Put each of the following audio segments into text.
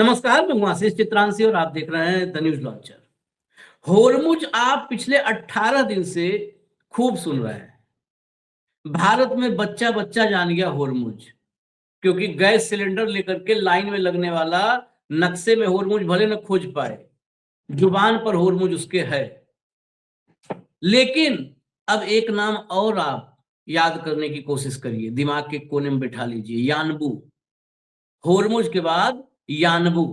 नमस्कार, मैं हूं आशीष चित्रांशी और आप देख रहे हैं द न्यूज लॉन्चर। होर्मुज आप पिछले 18 दिन से खूब सुन रहे हैं। भारत में बच्चा बच्चा जान गया होर्मुज, क्योंकि गैस सिलेंडर लेकर के लाइन में लगने वाला नक्शे में होर्मुज भले न खोज पाए, जुबान पर होर्मुज उसके है। लेकिन अब एक नाम और आप याद करने की कोशिश करिए, दिमाग के कोने में बिठा लीजिए, यानबू। होर्मुज के बाद यानबू,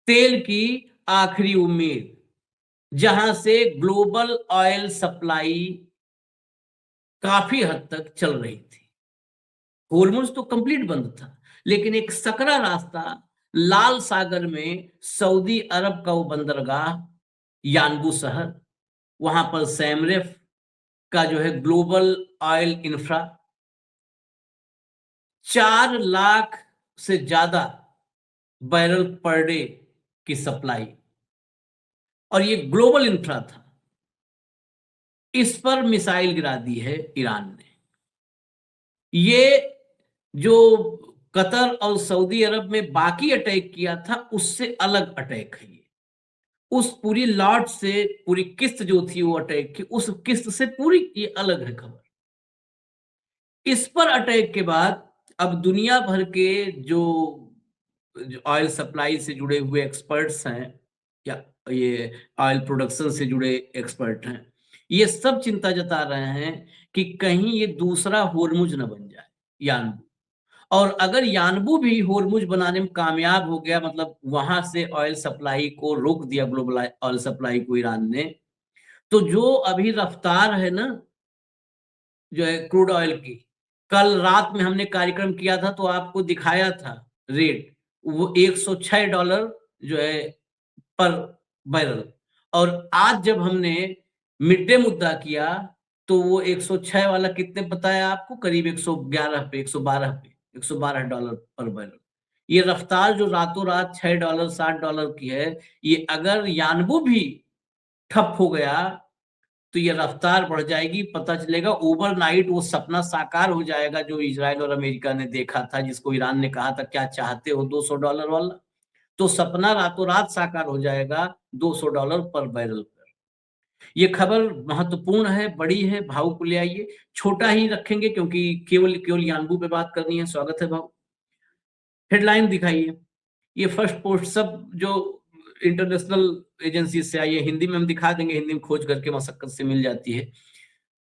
तेल की आखिरी उम्मीद, जहां से ग्लोबल ऑयल सप्लाई काफी हद तक चल रही थी। होर्मुज तो कंप्लीट बंद था, लेकिन एक सकरा रास्ता लाल सागर में सऊदी अरब का वो बंदरगाह यानबू शहर, वहां पर सैमरेफ का जो है ग्लोबल ऑयल इंफ्रा, 4 लाख से ज्यादा बैरल पर डे की सप्लाई, और ये ग्लोबल इंफ्रा था। इस पर मिसाइल गिरा दी है ईरान ने। ये जो कतर और सऊदी अरब में बाकी अटैक किया था, उससे अलग अटैक है ये। उस पूरी लॉट से, पूरी किस्त जो थी वो अटैक की, उस किस्त से पूरी ये अलग है खबर। इस पर अटैक के बाद अब दुनिया भर के जो ऑयल सप्लाई से जुड़े हुए एक्सपर्ट्स हैं, या ये ऑयल प्रोडक्शन से जुड़े एक्सपर्ट हैं, ये सब चिंता जता रहे हैं कि कहीं ये दूसरा होर्मुज न बन जाए, यानबू। और अगर यानबू भी होर्मुज बनाने में कामयाब हो गया, मतलब वहां से ऑयल सप्लाई को रोक दिया, ग्लोबल ऑयल सप्लाई को ईरान ने, तो जो अभी रफ्तार है ना, जो है क्रूड ऑयल की, कल रात में हमने कार्यक्रम किया था तो आपको दिखाया था रेट, वो $106 जो है पर बैरल। और आज जब हमने मिड डे मुद्दा किया तो वो 106 वाला कितने बताया आपको, करीब 111 पे, 112 पे, $112 पर बैरल। ये रफ्तार जो रातों रात $6 $7 की है, ये अगर यानबू भी ठप हो गया तो ये रफ्तार बढ़ जाएगी। पता चलेगा ओवरनाइट वो सपना साकार हो जाएगा जो इजराइल और अमेरिका ने देखा था, जिसको ईरान ने कहा था क्या चाहते हो $200 वाला, तो सपना रातों रात साकार हो जाएगा $200 पर बैरल पर। ये खबर महत्वपूर्ण है, बड़ी है, भाव को ले आइए। छोटा ही रखेंगे क्योंकि केवल केवल यानबू पे बात करनी है। स्वागत है भाव। हेडलाइन दिखाइए। ये फर्स्ट पोस्ट सब जो इंटरनेशनल एजेंसी से आई है, हिंदी में हम दिखा देंगे, हिंदी में खोज करके मशक्कत से मिल जाती है।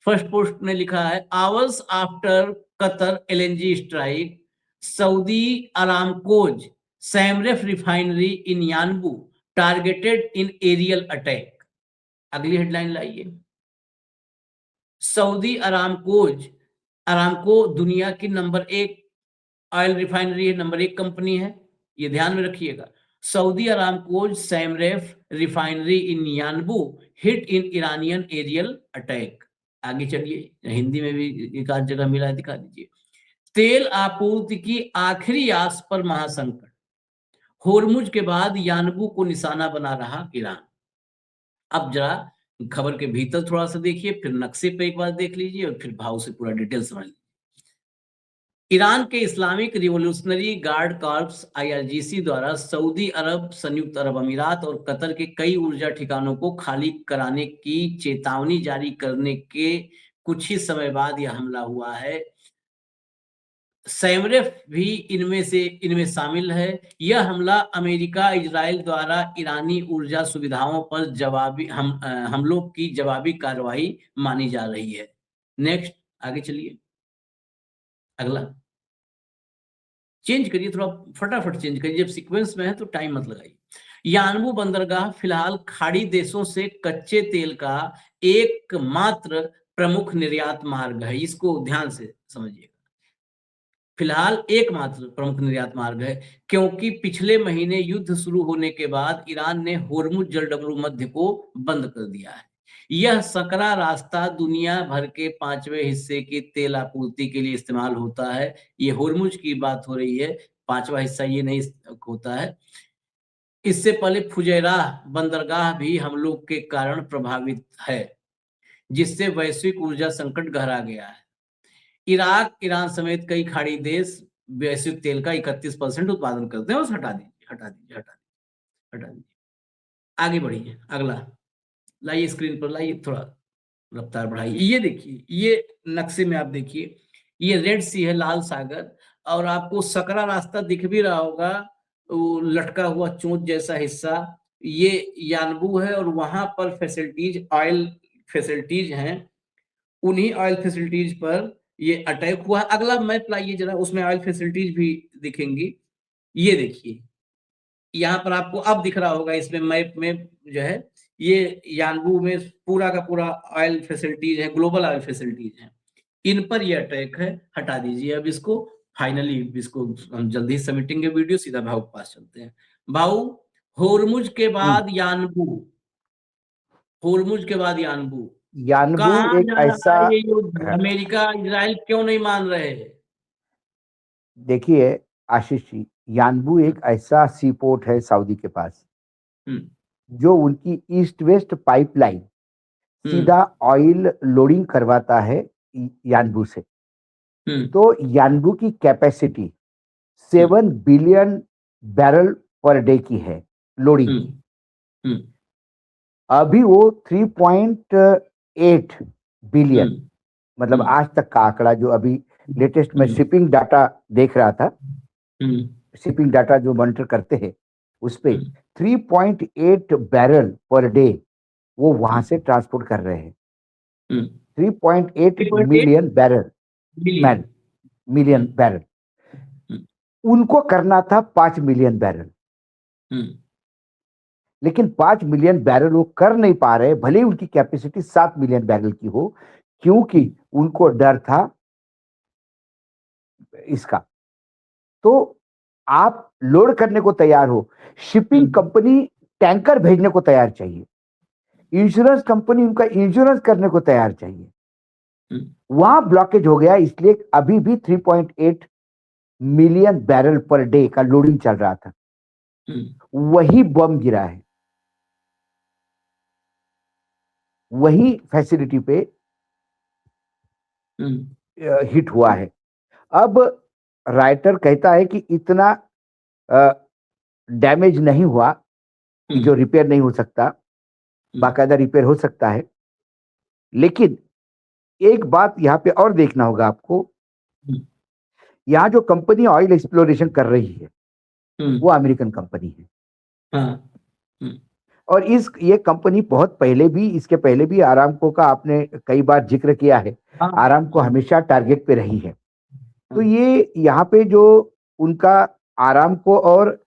फर्स्ट पोस्ट ने लिखा है, hours after Qatar LNG strike, Saudi Aramco's SAMREF refinery in Yanbu targeted in aerial attack. अगली हेडलाइन लाइए। सऊदी अरामको दुनिया की नंबर 1 ऑयल रिफाइनरी है, नंबर 1 कंपनी है, ये ध्यान में रखिएगा। Saudi Aramco SAMREF refinery in Yanbu hit in Iranian aerial attack. आगे चलिए, हिंदी में भी एक आध जगह मिला है, दिखा दीजिए। तेल आपूर्ति की आखिरी आस पर महासंकट, होर्मुज के बाद यानबू को निशाना बना रहा ईरान। अब जरा खबर के भीतर थोड़ा सा देखिए, फिर नक्शे पे एक बार देख लीजिए और फिर भाव से पूरा डिटेल समझ लीजिए। ईरान के Islamic revolutionary guard corps IRGC द्वारा सऊदी अरब, संयुक्त अरब अमीरात और कतर के कई ऊर्जा ठिकानों को खाली कराने की चेतावनी जारी करने के कुछ ही समय बाद यह हमला हुआ है। सैमरेफ भी इनमें शामिल है। यह हमला अमेरिका इजराइल द्वारा ईरानी ऊर्जा सुविधाओं पर हमलों की जवाबी कार्रवाई मानी जा रही है। नेक्स्ट, आगे चलिए। अगला चेंज करिए, थोड़ा फटाफट चेंज करिए, जब सीक्वेंस में है तो टाइम मत लगाइए। यानबू बंदरगाह फिलहाल खाड़ी देशों से कच्चे तेल का एकमात्र प्रमुख निर्यात मार्ग है। इसको ध्यान से समझिए, फिलहाल एकमात्र प्रमुख निर्यात मार्ग है, क्योंकि पिछले महीने युद्ध शुरू होने के बाद ईरान ने होर्मुज जलडमरू मध्य को बंद कर दिया है। यह सकरा रास्ता दुनिया भर के 5वें हिस्से की तेल आपूर्ति के लिए इस्तेमाल होता है। ये होर्मुज की बात हो रही है, 5वां हिस्सा ये नहीं होता है। इससे पहले फुजैरा बंदरगाह भी हमलों के कारण प्रभावित है, जिससे वैश्विक ऊर्जा संकट गहरा गया है। इराक, ईरान समेत कई खाड़ी देश वैश्विक तेल का 31% उत्पादन करते हैं। बस हटा दीजिए, हटा दीजिए, हटा दीजिए, हटा दीजिए। आगे बढ़िए, अगला लाइए, स्क्रीन पर लाइए, थोड़ा रफ्तार बढ़ाइए। ये देखिए, ये नक्शे में आप देखिए, ये रेड सी है, लाल सागर, और आपको सकरा रास्ता दिख भी रहा होगा, वो लटका हुआ चोंच जैसा हिस्सा, ये यानबू है, और वहां पर फैसिलिटीज, ऑयल फैसिलिटीज हैं। उन्हीं ऑयल फैसिलिटीज पर ये अटैक हुआ। अगला मैप लाइए जरा, उसमें ऑयल फैसिलिटीज भी दिखेंगी। ये देखिए, यहाँ पर आपको अब दिख रहा होगा इसमें मैप में जो है, ये यानबू में पूरा का पूरा ऑयल फैसिलिटीज है, ग्लोबल ऑयल फैसिलिटीज हैं। इन पर ये अटैक है। हटा दीजिए अब इसको। फाइनली इसको हम जल्दी ही समेटेंगे वीडियो, सीधा भाऊ के पास चलते हैं। भाऊ, होर्मुज के बाद यानबू, होर्मुज के बाद यानबू, यानबू कहाँ एक जा रहा ऐसा, है ये युद्ध? अमेरिका इजराइल क्यों नहीं मान रहे? देखिए आशीष जी, यानबू एक ऐसा सी पोर्ट है सऊदी के पास, हम्म, जो उनकी ईस्ट वेस्ट पाइपलाइन सीधा ऑयल लोडिंग करवाता है यानबू से। हम्म, तो यानबू की capacity 7 billion barrel per day की है लोडिंग की। हम्म, हम्म, अभी वो 3.8 बिलियन, मतलब हम्म, आज तक का आंकड़ा जो अभी लेटेस्ट में हम्म, शिपिंग डाटा देख रहा था, हम्म, शिपिंग डाटा जो मॉनिटर करते हैं उस पे हम्म, 3.8 बैरल पर डे वो वहां से ट्रांसपोर्ट कर रहे हैं। 3.8 3.8 million barrel, billion. Man million barrel. उनको करना था 5 मिलियन बैरल, लेकिन 5 मिलियन बैरल वो कर नहीं पा रहे, भले ही उनकी कैपेसिटी 7 मिलियन बैरल की हो, क्योंकि उनको डर था इसका। तो आप लोड करने को तैयार हो, शिपिंग कंपनी टैंकर भेजने को तैयार चाहिए, इंश्योरेंस कंपनी उनका इंश्योरेंस करने को तैयार चाहिए। वहां ब्लॉकेज हो गया, इसलिए अभी भी 3.8 मिलियन बैरल पर डे का लोडिंग चल रहा था। वही बम गिरा है, वही फैसिलिटी पे हिट हुआ है। अब राइटर कहता है कि इतना डैमेज नहीं हुआ कि जो रिपेयर नहीं हो सकता, बाकायदा रिपेयर हो सकता है। लेकिन एक बात यहां पे और देखना होगा आपको, यहां जो कंपनी ऑयल एक्सप्लोरेशन कर रही है वो अमेरिकन कंपनी है। हाँ, और ये कंपनी बहुत पहले भी, इसके पहले भी आरामको का आपने कई बार जिक्र किया है, हाँ, आरामको हमेशा टारगेट पे रही है। तो ये यहाँ पे जो उनका आरामको और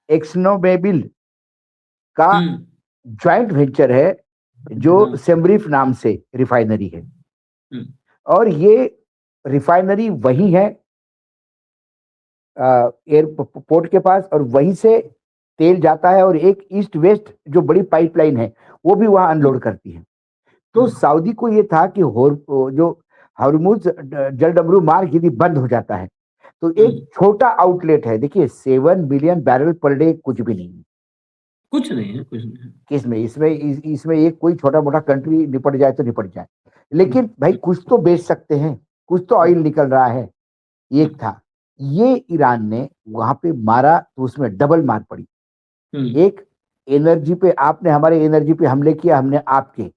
एक्सनोमोबिल का ज्वाइंट वेंचर है, जो सेमरीफ नाम से रिफाइनरी है, और ये रिफाइनरी वही है एयरपोर्ट के पास, और वहीं से तेल जाता है, और एक ईस्ट वेस्ट जो बड़ी पाइपलाइन है वो भी वहां अनलोड करती है। तो सऊदी को ये था कि जो हरमुज जलडमरू मार्ग यदि बंद हो जाता है तो एक छोटा आउटलेट है, देखिए 7 बिलियन बैरल पर डे कुछ भी नहीं है, कुछ नहीं है, कुछ नहीं है। किसमें इसमें एक कोई छोटा मोटा कंट्री निपट जाए तो निपट जाए, लेकिन भाई कुछ तो बेच सकते हैं, कुछ तो ऑयल निकल रहा है। एक था ये ईरान ने वहां पे मारा तो उसमें डबल मार पड़ी। एक एनर्जी पे, आपने हमारे एनर्जी पे हमले किया, हमने आपके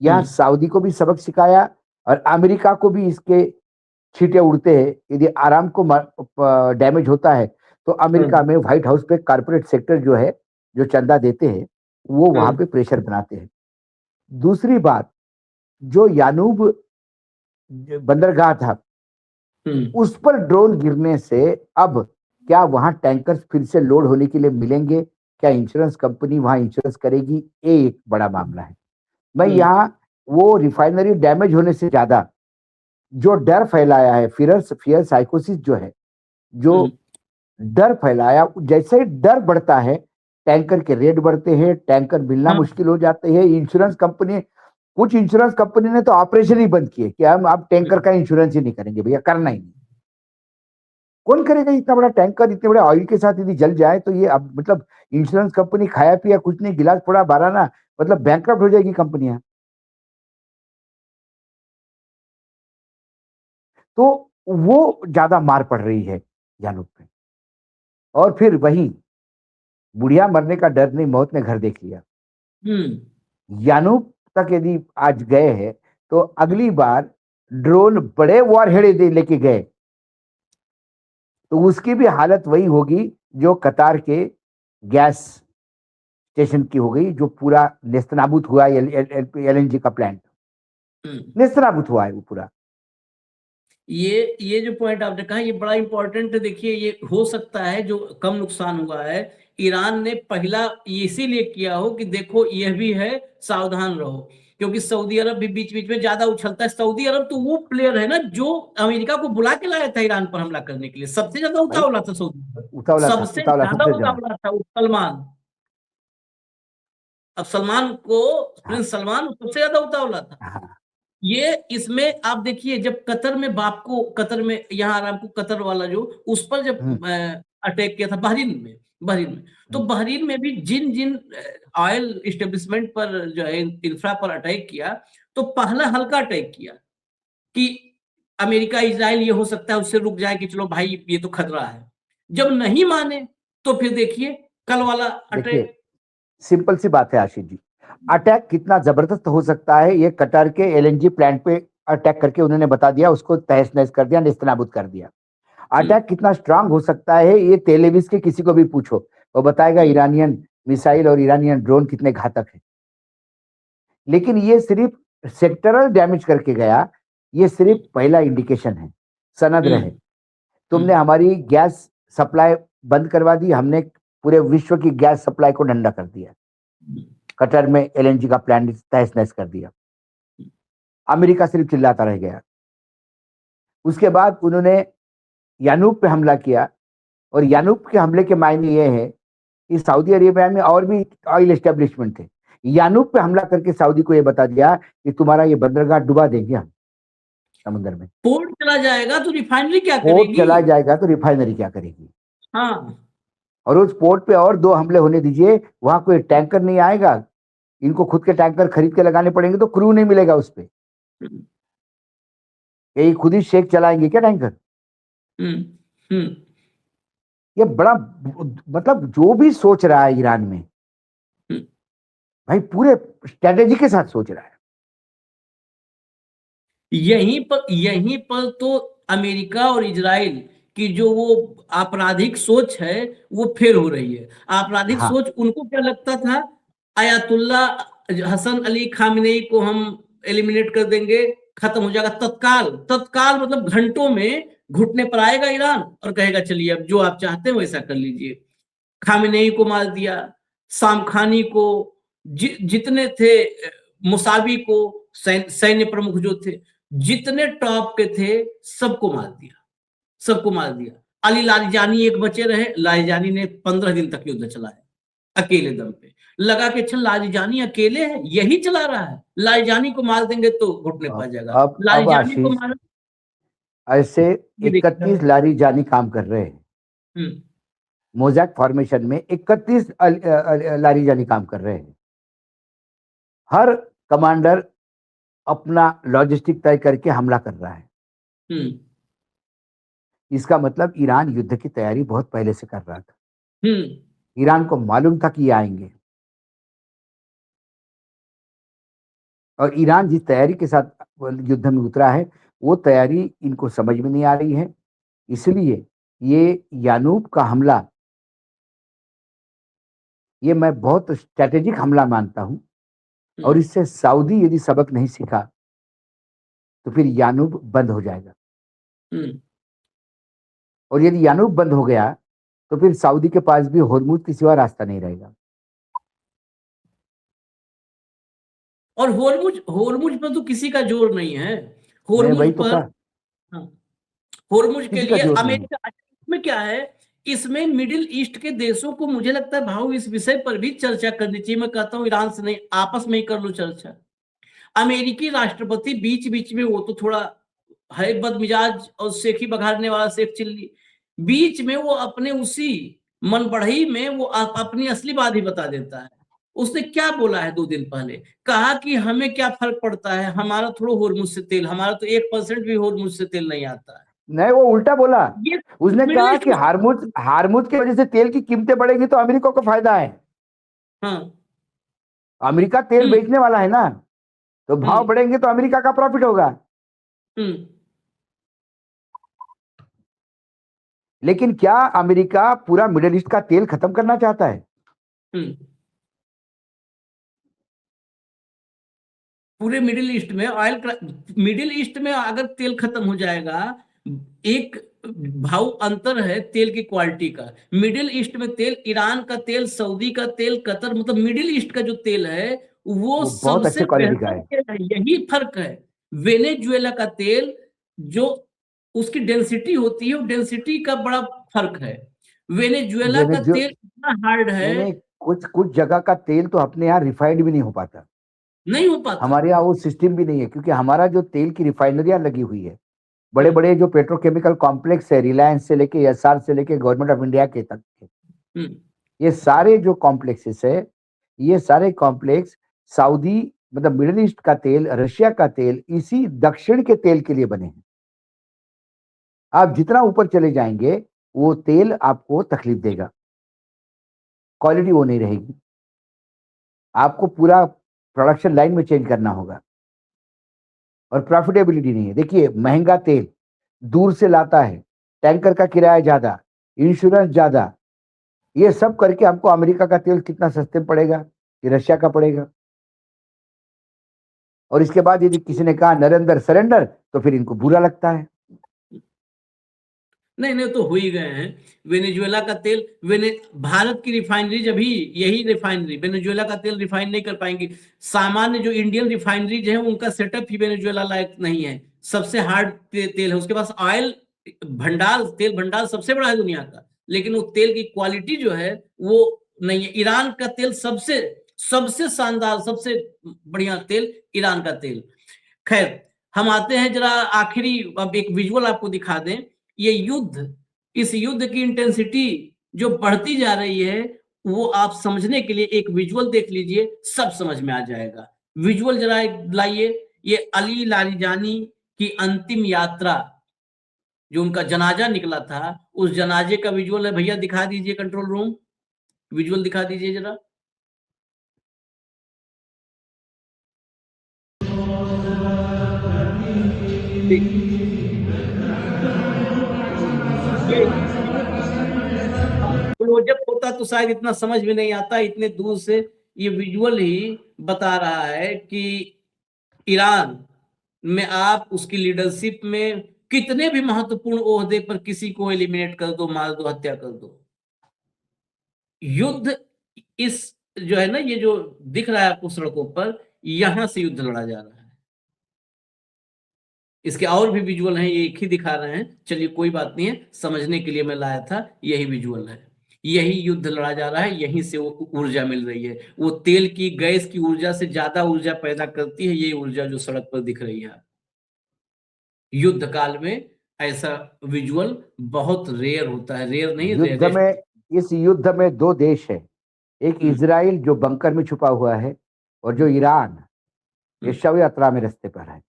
यहाँ सऊदी को भी सबक सिखाया, और अमेरिका को भी इसके छींटे उड़ते हैं। यदि आराम को डैमेज होता है तो अमेरिका में व्हाइट हाउस पे कारपोरेट सेक्टर जो है, जो चंदा देते हैं, वो वहां पे प्रेशर बनाते हैं। दूसरी बात, जो यानूब बंदरगाह था उस पर ड्रोन गिरने से अब क्या वहां टैंकर्स फिर से लोड होने के लिए मिलेंगे? क्या इंश्योरेंस कंपनी वहां इंश्योरेंस करेगी? ये एक बड़ा मामला है। मैं यहाँ वो रिफाइनरी डैमेज होने से ज्यादा जो डर फैलाया है, फियर साइकोसिस जो है, जो डर फैलाया, जैसे ही डर बढ़ता है टैंकर के रेट बढ़ते हैं, टैंकर मिलना मुश्किल हो जाते हैं। इंश्योरेंस कंपनी, कुछ इंश्योरेंस कंपनी ने तो ऑपरेशन ही बंद किए कि हम अब टैंकर का इंश्योरेंस ही नहीं करेंगे, भैया करना ही नहीं। कौन करेगा? इतना बड़ा टैंकर इतने बड़े ऑयल के साथ यदि जल जाए तो ये अब मतलब इंश्योरेंस कंपनी खाया पिया कुछ नहीं, गिलास फोड़ा बाराना, मतलब बैंकरप्ट हो जाएगी कंपनियां। तो वो ज्यादा मार पड़ रही है। यानूब पे। और फिर वही बुढ़िया मरने का डर नहीं, मौत ने घर देख लिया। यानूब तक यदि आज गए हैं तो अगली बार ड्रोन बड़े वॉरहेड लेके गए तो उसकी भी हालत वही होगी जो कतार के गैस स्टेशन की हो गई, जो पूरा नेस्तनाबूत हुआ। एलएनजी का प्लांट नेस्तनाबूत हुआ है वो पूरा। ये जो पॉइंट आपने कहा ये बड़ा इंपॉर्टेंट है। देखिए, ये हो सकता है जो कम नुकसान हुआ है, ईरान ने पहला इसीलिए किया हो कि देखो यह भी है, सावधान रहो, क्योंकि सऊदी अरब भी बीच बीच में ज्यादा उछलता है। सऊदी अरब तो वो प्लेयर है ना जो अमेरिका को बुला के लाया था ईरान पर हमला करने के लिए। सबसे ज्यादा उतावला था सऊदी अरब, उतावला था, सबसे उतावला ज्यादा सबसे ज्यादा। उतावला था सलमान। अब सलमान को, हाँ, प्रिंस सलमान सबसे ज्यादा उतावला था। हाँ, ये इसमें आप देखिए, जब कतर में बाप को, कतर में, यहाँ आराम को कतर वाला जो उस पर जब अटैक किया था बहरीन में, तो बहरीन में भी जिन जिन ऑयल इस्टेब्लिशमेंट पर जो है इंफ्रा पर अटैक किया, तो पहला हल्का अटैक किया कि अमेरिका इजराइल ये हो सकता है उससे रुक जाए कि चलो भाई ये तो खतरा है। जब नहीं माने तो फिर देखिए कल वाला देखिए अटैक। सिंपल सी बात है आशीष जी, अटैक कितना जबरदस्त हो सकता है ये कतर के एलएनजी प्लांट पे अटैक करके उन्होंने बता दिया, उसको तहस नहस कर दिया, नेस्तनाबूद कर दिया। अटैक कितना स्ट्रांग हो सकता है ये तेल एविस के किसी को भी पूछो, वो बताएगा ईरानियन मिसाइल और ईरानियन ड्रोन कितने घातक है। लेकिन ये सिर्फ सेक्टरल डैमेज करके गया, ये सिर्फ पहला इंडिकेशन है, सनद रहे। तुमने हमारी गैस सप्लाई बंद करवा दी, हमने पूरे विश्व की गैस सप्लाई को डंडा कर दिया। कतर में एलएनजी का प्लांट तहस नहस कर दिया। अमेरिका सिर्फ चिल्लाता रह गया। उसके बाद उन्होंने यानूब पे हमला किया, और यानूब के हमले के मायने ये है कि सऊदी अरेबिया में और भी ऑयल एस्टेब्लिशमेंट थे। यानूब पे हमला करके सऊदी को ये बता दिया कि तुम्हारा ये बंदरगाह डुबा देंगे हम समुद्र में। पोर्ट चला जाएगा तो रिफाइनरी क्या पोर्ट करेगी? चला जाएगा तो रिफाइनरी क्या करेगी? हाँ, और उस पोर्ट पे और 2 हमले होने दीजिए, वहां कोई टैंकर नहीं आएगा, इनको खुद के टैंकर खरीद के लगाने पड़ेंगे, तो क्रू नहीं मिलेगा उस पे। यही खुद ही शेख चलाएंगे क्या टैंकर? ये बड़ा, मतलब जो भी सोच रहा है ईरान में भाई पूरे स्ट्रेटेजी के साथ सोच रहा है। यहीं पर तो अमेरिका और इजराइल की जो वो आपराधिक सोच है वो फेल हो रही है। आपराधिक हाँ, सोच, उनको क्या लगता था आयतुल्ला हसन अली खामनेई को हम एलिमिनेट कर देंगे, खत्म हो जाएगा तत्काल। तत्काल मतलब घंटों में घुटने पर आएगा ईरान और कहेगा चलिए अब जो आप चाहते हैं वैसा कर लीजिए। खामनेई को मार दिया, सामखानी को, जितने थे, मुसावी को, सैन्य प्रमुख जो थे, जितने टॉप के थे सबको मार दिया, सबको मार दिया। अली लारिजानी एक बचे रहे, लारिजानी ने 15 दिन तक युद्ध चलाया अकेले दम पे। लगा कि अच्छा लारिजानी अकेले है, यही चला रहा है, लारिजानी को मार देंगे तो घुटने पड़ जाएगा। अब लारिजानी को आशीष मारा। ऐसे ये देखिए। 31 लारी जानी काम कर रहे हैं। मोजैक फॉर्मेशन में 31 लारी जानी काम कर रहे हैं। हर कमांडर अपना लॉजिस्टिक तय करके हमला कर रहा है। इसका मतलब ईरान युद्ध की तैयारी बहुत पहले से कर रहा था। ईरान को मालूम था कि ये आएंगे, और ईरान जिस तैयारी के साथ युद्ध में उतरा है वो तैयारी इनको समझ में नहीं आ रही है। इसलिए ये यानूब का हमला, ये मैं बहुत स्ट्रेटेजिक हमला मानता हूं। और इससे सऊदी यदि सबक नहीं सीखा तो फिर यानूब बंद हो जाएगा। और यदि यानूब बंद हो गया तो फिर सऊदी के पास भी होर्मुज की सिवा रास्ता नहीं रहेगा। और होर्मुज होर्मुज पर तो किसी का जोर नहीं है। मैं होर्मुज वही तो पर, कहा, हाँ, होर्मुज के किसी का लिए जोर नहीं है। अमेरिका में क्या है, इसमें मिडिल ईस्ट के देशों को मुझे लगता है भाव इस विषय पर भी चर्चा करनी चाहिए। मैं कहता हूं ईरान से नहीं, आपस में ही कर लो चर्चा। अमेरिकी राष्ट्रपति बीच बीच में, वो तो थोड़ा है बदमिजाज और सेखी बघाड़ने वाला शेख चिल्ली, बीच में वो अपने उसी मन बढ़ई में वो अपनी असली बात ही बता देता है। उसने क्या बोला है 2 दिन पहले, कहा कि हमें क्या फर्क पड़ता है, हमारा थोड़ा होर्मुज से तेल, हमारा तो 1% भी होर्मुज से तेल नहीं आता है। नहीं, वो उल्टा बोला। ये उसने मिडिल कहा ईस्ट कि में। हार्मुज की वजह से तेल की कीमतें बढ़ेगी तो अमेरिका को फायदा है। हाँ। अमेरिका तेल हम्म। बेचने वाला है ना, तो भाव हम्म। बढ़ेंगे तो अमेरिका का प्रॉफिट होगा। हम्म। लेकिन क्या अमेरिका पूरा मिडिल ईस्ट का तेल खत्म करना चाहता है? हम्म। पूरे मिडिल ईस्ट में मिडिल ईस्ट में अगर तेल खत्म हो जाएगा, एक भाव अंतर है तेल की क्वालिटी का। मिडिल ईस्ट में तेल, ईरान का तेल, सऊदी का तेल, कतर, मतलब मिडिल ईस्ट का जो तेल है वो वो बहुत सबसे अच्छे क्वालिटी का बेहतर है। तेल है। यही फर्क है। वेनेजुएला का तेल, जो उसकी डेंसिटी होती है, वो डेंसिटी का बड़ा फर्क है। वेनेजुएला का वेनेजु तेल इतना हार्ड है, नहीं नहीं, कुछ कुछ जगह का तेल तो अपने यहाँ रिफाइंड भी नहीं हो पाता। नहीं हो पाता। हमारे यहाँ वो सिस्टम भी नहीं है, क्योंकि हमारा जो तेल की रिफाइनरियां लगी हुई है, बड़े हम्म। बड़े जो पेट्रोकेमिकल कॉम्प्लेक्स है, रिलायंस से लेके एसआर से लेके गवर्नमेंट ऑफ इंडिया के तक के, हम्म। ये सारे जो कॉम्प्लेक्सेस है, ये सारे कॉम्प्लेक्स सऊदी, मतलब मिडिल ईस्ट का तेल, रशिया का तेल, इसी दक्षिण के तेल के लिए बने हैं। आप जितना ऊपर चले जाएंगे वो तेल आपको तकलीफ देगा, क्वालिटी वो नहीं रहेगी, आपको पूरा प्रोडक्शन लाइन में चेंज करना होगा, और प्रॉफिटेबिलिटी नहीं है। देखिए, महंगा तेल दूर से लाता है, टैंकर का किराया ज्यादा, इंश्योरेंस ज्यादा, ये सब करके हमको अमेरिका का तेल कितना सस्ते पड़ेगा कि रशिया का पड़ेगा। और इसके बाद यदि किसी ने कहा नरेंद्र सरेंडर, तो फिर इनको बुरा लगता है। नहीं नहीं, तो हो ही गए हैं। वेनेजुएला का तेल, भारत की रिफाइनरीज अभी, यही रिफाइनरी वेनेजुएला का तेल रिफाइन नहीं कर पाएंगी। सामान्य जो इंडियन रिफाइनरीज हैं उनका सेटअप ही वेनेजुएला लायक नहीं है। सबसे हार्ड तेल है उसके पास। ऑयल भंडार, तेल भंडार सबसे बड़ा है दुनिया का, लेकिन वो तेल की क्वालिटी जो है वो नहीं है। ईरान का तेल सबसे सबसे शानदार, सबसे बढ़िया तेल ईरान का तेल। खैर, हम आते हैं जरा आखिरी, अब एक विजुअल आपको दिखा दें। ये युद्ध, इस युद्ध की इंटेंसिटी जो बढ़ती जा रही है, वो आप समझने के लिए एक विजुअल देख लीजिए, सब समझ में आ जाएगा। विजुअल जरा लाइए। ये अली लारीजानी की अंतिम यात्रा, जो उनका जनाजा निकला था, उस जनाजे का विजुअल है। भैया दिखा दीजिए, कंट्रोल रूम, विजुअल दिखा दीजिए जरा। ये क्लोजअप होता तो शायद इतना समझ में नहीं आता, इतने दूर से ये विजुअल ही बता रहा है कि ईरान में आप उसकी लीडरशिप में कितने भी महत्वपूर्ण ओहदे पर किसी को एलिमिनेट कर दो, मार दो, हत्या कर दो, युद्ध, इस जो है ना, ये जो दिख रहा है आपको सड़कों पर, यहां से युद्ध लड़ा जा रहा है। इसके और भी विजुअल हैं, ये एक ही दिखा रहे हैं। चलिए कोई बात नहीं है, समझने के लिए मैं लाया था, यही विजुअल है। यही युद्ध लड़ा जा रहा है, यहीं से वो ऊर्जा मिल रही है। वो तेल की, गैस की ऊर्जा से ज्यादा ऊर्जा पैदा करती है ये ऊर्जा जो सड़क पर दिख रही है। युद्ध काल में ऐसा विजुअल बहुत रेयर होता है, रेयर नहीं, युद्ध रेयरेस्ट। में इस युद्ध में दो देश है, एक इजराइल जो बंकर में छुपा हुआ है, और जो ईरान, ये शव यात्रा में रास्ते पर है।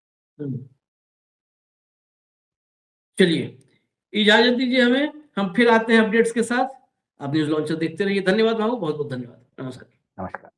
चलिए इजाजत दीजिए हमें, हम फिर आते हैं अपडेट्स के साथ। आप न्यूज लॉन्चर देखते रहिए। धन्यवाद बाबू, बहुत बहुत धन्यवाद। नमस्कार। नमस्कार।